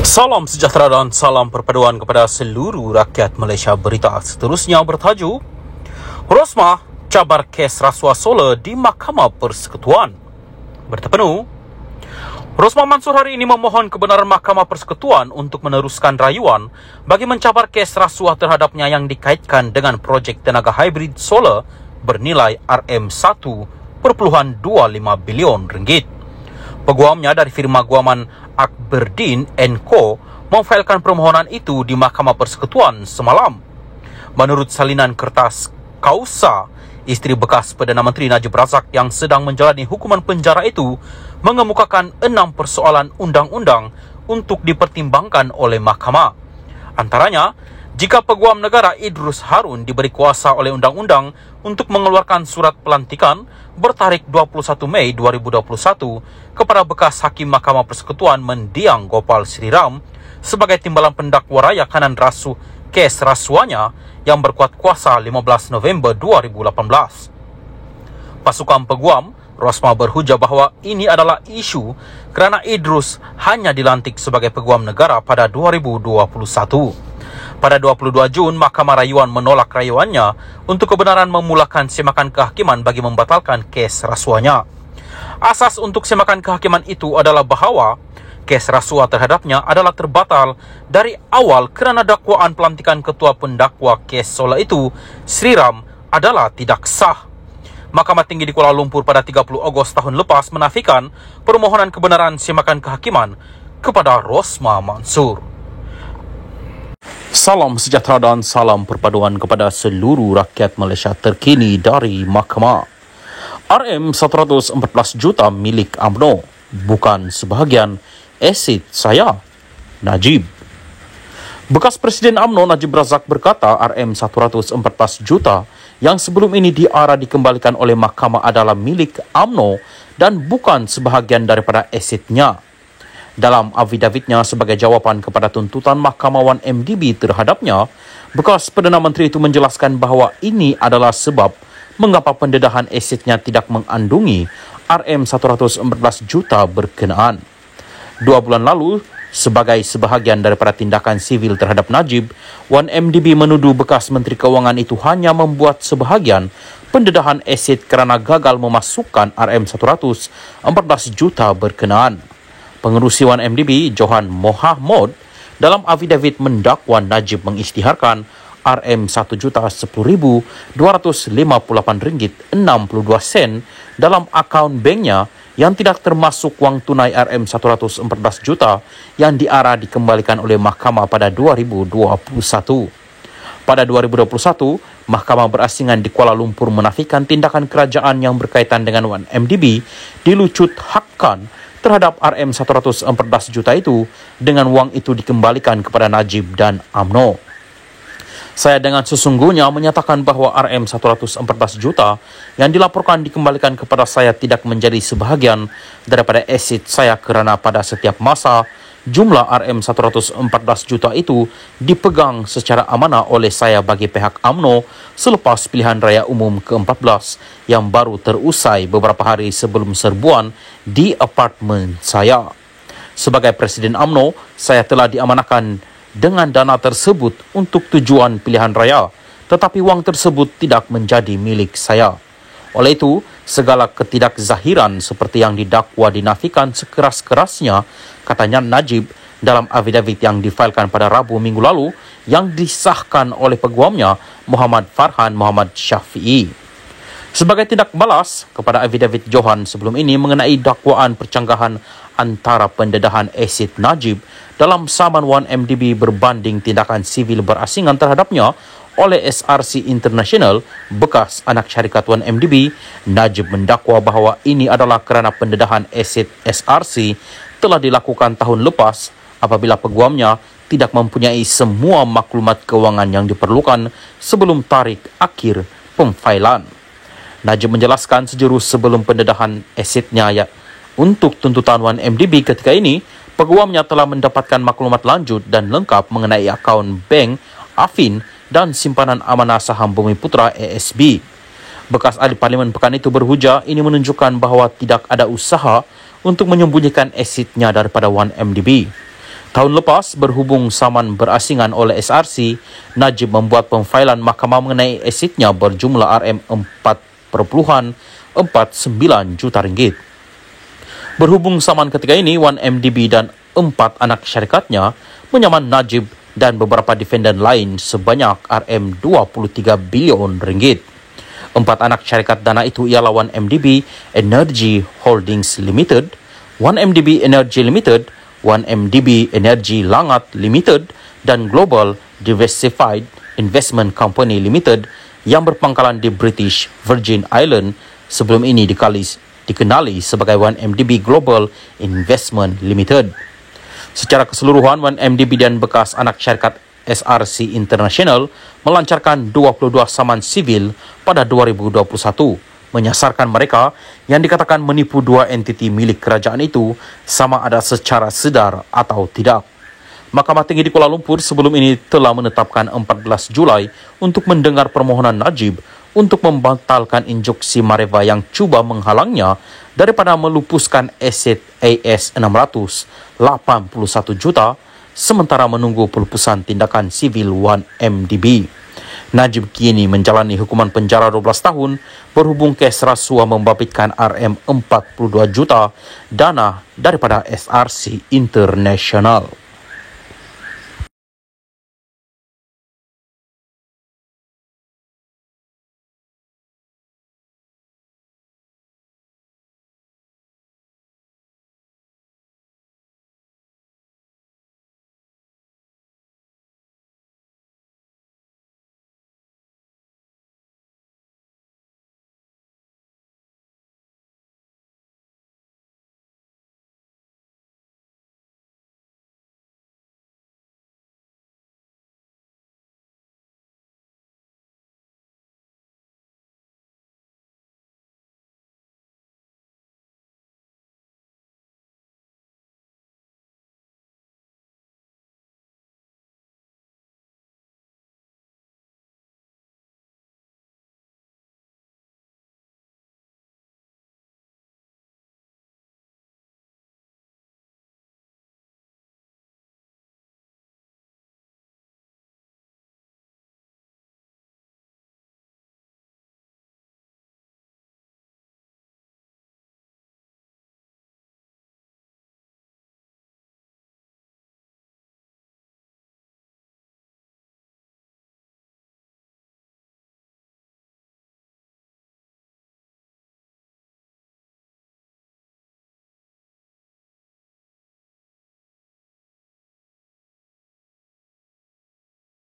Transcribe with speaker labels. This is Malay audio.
Speaker 1: Salam sejahtera dan salam perpaduan kepada seluruh rakyat Malaysia. Berita seterusnya bertajuk Rosmah cabar kes rasuah solar di Mahkamah Persekutuan. Berita penuh. Rosmah Mansor hari ini memohon kebenaran Mahkamah Persekutuan untuk meneruskan rayuan bagi mencabar kes rasuah terhadapnya yang dikaitkan dengan projek tenaga hybrid solar bernilai RM1.25 bilion ringgit. Peguamnya dari firma guaman Akberdin & Co memfailkan permohonan itu di Mahkamah Persekutuan semalam. Menurut salinan kertas kausa, isteri bekas Perdana Menteri Najib Razak yang sedang menjalani hukuman penjara itu mengemukakan 6 persoalan undang-undang untuk dipertimbangkan oleh mahkamah. Antaranya, jika Peguam Negara Idrus Harun diberi kuasa oleh undang-undang untuk mengeluarkan surat pelantikan bertarikh 21 Mei 2021 kepada bekas Hakim Mahkamah Persekutuan Mendiang Gopal Sriram sebagai timbalan pendakwa raya kanan kes rasuahnya yang berkuat kuasa 15 November 2018. Pasukan Peguam Rosmah berhujah bahawa ini adalah isu kerana Idrus hanya dilantik sebagai Peguam Negara pada 2021. Pada 22 Jun, Mahkamah Rayuan menolak rayuannya untuk kebenaran memulakan semakan kehakiman bagi membatalkan kes rasuahnya. Asas untuk semakan kehakiman itu adalah bahawa kes rasuah terhadapnya adalah terbatal dari awal kerana dakwaan pelantikan ketua pendakwa kes solar itu, Sriram, adalah tidak sah. Mahkamah Tinggi di Kuala Lumpur pada 30 Ogos tahun lepas menafikan permohonan kebenaran semakan kehakiman kepada Rosmah Mansor. Salam sejahtera dan salam perpaduan kepada seluruh rakyat Malaysia terkini dari Mahkamah. RM114 juta milik UMNO, bukan sebahagian aset saya, Najib. Bekas Presiden UMNO Najib Razak berkata RM114 juta yang sebelum ini diarah dikembalikan oleh mahkamah adalah milik UMNO dan bukan sebahagian daripada asetnya. Dalam afidavitnya sebagai jawapan kepada tuntutan Mahkamah Wan MDB terhadapnya, bekas Perdana Menteri itu menjelaskan bahawa ini adalah sebab mengapa pendedahan asetnya tidak mengandungi RM114 juta berkenaan. 2 bulan lalu, sebagai sebahagian daripada tindakan sivil terhadap Najib, Wan MDB menuduh bekas Menteri Keuangan itu hanya membuat sebahagian pendedahan aset kerana gagal memasukkan RM114 juta berkenaan. Pengerusi Wan MDB, Johan Mohamud, dalam afidavit mendakwa Najib mengisytiharkan RM1,10,258.62 dalam akaun banknya yang tidak termasuk wang tunai RM114 juta yang diarah dikembalikan oleh mahkamah pada 2021. Pada 2021, Mahkamah Berasingan di Kuala Lumpur menafikan tindakan kerajaan yang berkaitan dengan Wan MDB dilucut hakkan terhadap RM114 juta itu dengan wang itu dikembalikan kepada Najib dan UMNO. Saya dengan sesungguhnya menyatakan bahawa RM114 juta yang dilaporkan dikembalikan kepada saya tidak menjadi sebahagian daripada aset saya kerana pada setiap masa jumlah RM114 juta itu dipegang secara amanah oleh saya bagi pihak UMNO selepas pilihan raya umum ke-14 yang baru terusai beberapa hari sebelum serbuan di apartmen saya. Sebagai Presiden UMNO, saya telah diamanahkan dengan dana tersebut untuk tujuan pilihan raya, tetapi wang tersebut tidak menjadi milik saya. Oleh itu, segala ketidakzahiran seperti yang didakwa dinafikan sekeras-kerasnya, katanya Najib dalam afidavit yang difailkan pada Rabu minggu lalu yang disahkan oleh peguamnya Muhammad Farhan Muhammad Syafi'i. Sebagai tindak balas kepada afidavit Johan sebelum ini mengenai dakwaan percanggahan antara pendedahan aset Najib dalam saman Wan MDB berbanding tindakan sivil berasingan terhadapnya oleh SRC International, bekas anak syarikat Wan MDB, Najib mendakwa bahawa ini adalah kerana pendedahan aset SRC telah dilakukan tahun lepas apabila peguamnya tidak mempunyai semua maklumat kewangan yang diperlukan sebelum tarikh akhir pemfailan. Najib menjelaskan sejurus sebelum pendedahan asetnya untuk tuntutan Wan MDB ketika ini, peguamnya telah mendapatkan maklumat lanjut dan lengkap mengenai akaun bank, Afin dan simpanan amanah saham Bumiputra ASB. Bekas ahli parlimen pekan itu berhujah ini menunjukkan bahawa tidak ada usaha untuk menyembunyikan asetnya daripada Wan MDB. Tahun lepas, berhubung saman berasingan oleh SRC, Najib membuat pemfailan mahkamah mengenai asetnya berjumlah RM4.49 juta ringgit. Berhubung saman ketika ini, 1MDB dan 4 anak syarikatnya menyaman Najib dan beberapa defendant lain sebanyak RM23 bilion ringgit. 4 anak syarikat dana itu ialah 1MDB Energy Holdings Limited, 1MDB Energy Limited, 1MDB Energy Langat Limited, dan Global Diversified Investment Company Limited yang berpangkalan di British Virgin Island, sebelum ini dikenali sebagai 1MDB Global Investment Limited. Secara keseluruhan, 1MDB dan bekas anak syarikat SRC International melancarkan 22 saman sivil pada 2021, menyasarkan mereka yang dikatakan menipu dua entiti milik kerajaan itu sama ada secara sedar atau tidak. Mahkamah Tinggi di Kuala Lumpur sebelum ini telah menetapkan 14 Julai untuk mendengar permohonan Najib untuk membatalkan instruksi Mareva yang cuba menghalangnya daripada melupuskan aset AS681 juta sementara menunggu pelupusan tindakan sivil 1MDB. Najib kini menjalani hukuman penjara 12 tahun berhubung kes rasuah membabitkan RM42 juta dana daripada SRC International.